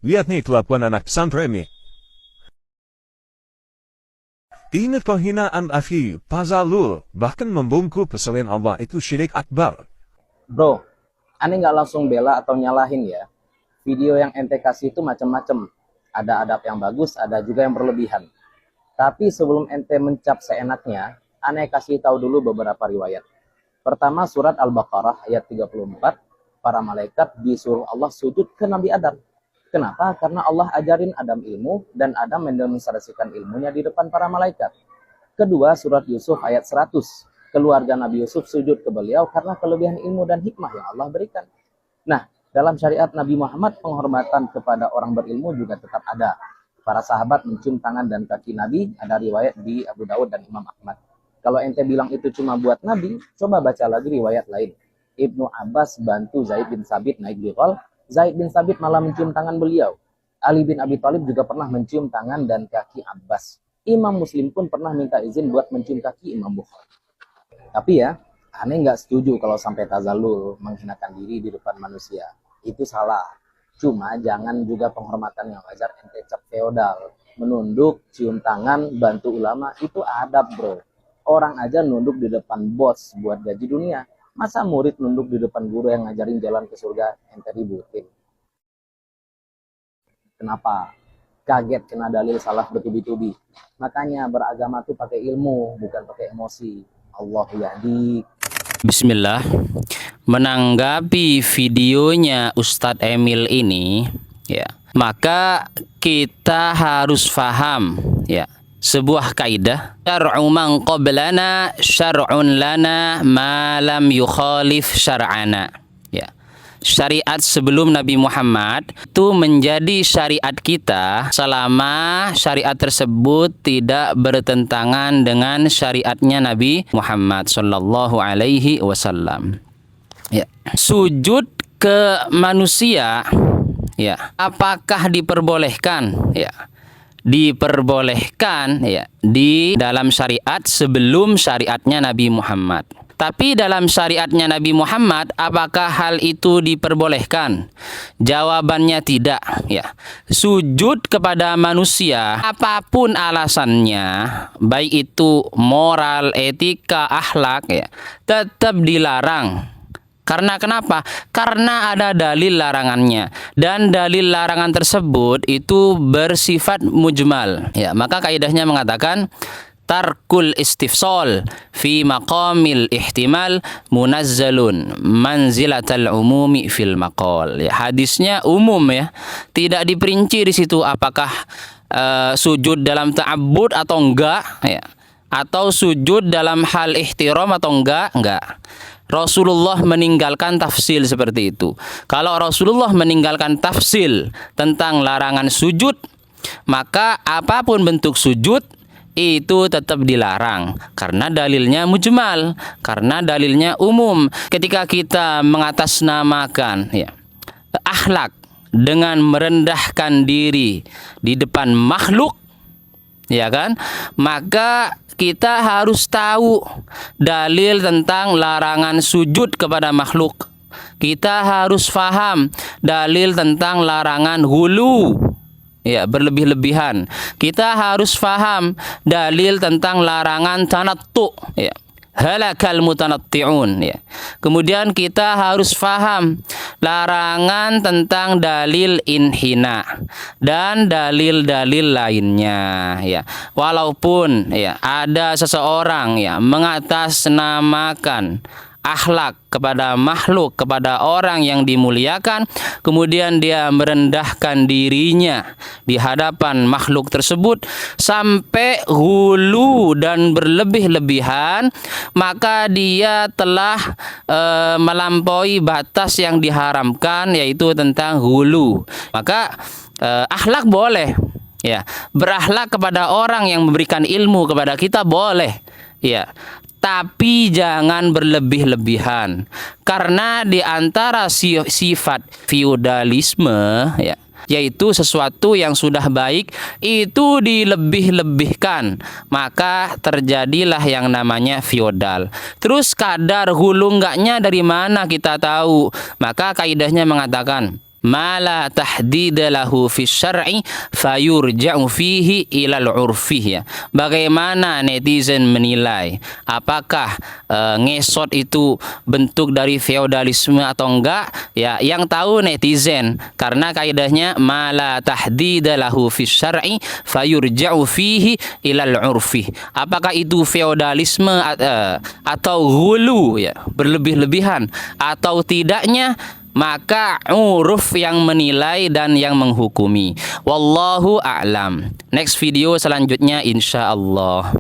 Lihat nih kelakuan anak pesantren nih. Ini penghinaan akhi, Pazalul, bahkan membungkuk kesalahan Allah itu syirik akbar. Bro, aneh nggak langsung bela atau nyalahin ya. Video yang ente kasih itu macam-macam. Ada adab yang bagus, ada juga yang berlebihan. Tapi sebelum ente mencap seenaknya, aneh kasih tahu dulu beberapa riwayat. Pertama, surat Al-Baqarah ayat 34, para malaikat disuruh Allah sujud ke Nabi Adam. Kenapa? Karena Allah ajarin Adam ilmu dan Adam mendemonstrasikan ilmunya di depan para malaikat. Kedua, surat Yusuf ayat 100. Keluarga Nabi Yusuf sujud ke beliau karena kelebihan ilmu dan hikmah yang Allah berikan. Nah, dalam syariat Nabi Muhammad, penghormatan kepada orang berilmu juga tetap ada. Para sahabat mencium tangan dan kaki Nabi, ada riwayat di Abu Dawud dan Imam Ahmad. Kalau ente bilang itu cuma buat Nabi, coba baca lagi riwayat lain. Ibnu Abbas bantu Zaid bin Sabit naik bikol, Zaid bin Sabit malah mencium tangan beliau. Ali bin Abi Thalib juga pernah mencium tangan dan kaki Abbas. Imam Muslim pun pernah minta izin buat mencium kaki Imam Bukhari. Tapi ya, aneh nggak setuju kalau sampai tazalul, menghinakan diri di depan manusia. Itu salah. Cuma jangan juga penghormatan yang wajar ente cap feodal. Menunduk, cium tangan, bantu ulama, itu adab bro. Orang aja nunduk di depan bos buat gaji dunia. Masa murid nunduk di depan guru yang ngajarin jalan ke surga, ente ributin. Kenapa? Kaget kena dalil salah bertubi-tubi. Makanya beragama tuh pakai ilmu, bukan pakai emosi. Allah yahdi. Bismillah. Menanggapi videonya Ustadz Emil ini, ya, maka kita harus paham, ya, sebuah kaidah, syar'u man qablana syar'un lana ma lam yukhalif syar'ana. Ya. Syariat sebelum Nabi Muhammad itu menjadi syariat kita selama syariat tersebut tidak bertentangan dengan syariatnya Nabi Muhammad sallallahu alaihi wasallam. Ya. Sujud ke manusia, ya, apakah diperbolehkan? Ya. Diperbolehkan, ya, di dalam syariat sebelum syariatnya Nabi Muhammad. Tapi dalam syariatnya Nabi Muhammad, apakah hal itu diperbolehkan? Jawabannya tidak, ya. Sujud kepada manusia, apapun alasannya, baik itu moral, etika, akhlak, ya, tetap dilarang. Karena kenapa? Karena ada dalil larangannya, dan dalil larangan tersebut itu bersifat mujmal. Ya, maka kaidahnya mengatakan tarkul istifsal fi maqamil ihtimal munazzalun manzilatal umumi fil maqal. Ya, hadisnya umum, ya. Tidak diperinci di situ apakah sujud dalam ta'abbud atau enggak, ya. Atau sujud dalam hal ihtiram atau enggak. Rasulullah meninggalkan tafsil seperti itu. Kalau Rasulullah meninggalkan tafsil tentang larangan sujud, maka apapun bentuk sujud itu tetap dilarang karena dalilnya mujmal, karena dalilnya umum. Ketika kita mengatasnamakan, ya, akhlak dengan merendahkan diri di depan makhluk, ya kan, maka kita harus tahu dalil tentang larangan sujud kepada makhluk. Kita harus paham dalil tentang larangan hulu, ya, berlebih-lebihan. Kita harus paham dalil tentang larangan tanattu, ya, halakal mutanatti'un, ya. Kemudian kita harus paham larangan tentang dalil inhina dan dalil-dalil lainnya, ya. Walaupun, ya, ada seseorang, ya, mengatasnamakan akhlak kepada makhluk, kepada orang yang dimuliakan, kemudian dia merendahkan dirinya di hadapan makhluk tersebut sampai hulu dan berlebih-lebihan, maka dia telah melampaui batas yang diharamkan, yaitu tentang hulu. Maka akhlak boleh, ya, berakhlak kepada orang yang memberikan ilmu kepada kita boleh, ya. Tapi jangan berlebih-lebihan, karena di antara sifat feodalisme, ya, yaitu sesuatu yang sudah baik itu dilebih-lebihkan, maka terjadilah yang namanya feodal. Terus kadar hulu enggaknya dari mana kita tahu? Maka kaidahnya mengatakan ma la tahdida lahu fi syar'i fayurja'u fihi ilal urfih ya. Bagaimana netizen menilai apakah ngesot itu bentuk dari feodalisme atau enggak? Ya, yang tahu netizen, karena kaidahnya ma la tahdida lahu fi syar'i fayurja'u fihi ilal urfih. Apakah itu feodalisme atau ghulu ya, berlebih-lebihan atau tidaknya, maka uruf yang menilai dan yang menghukumi. Wallahu a'lam. Next video selanjutnya insyaallah.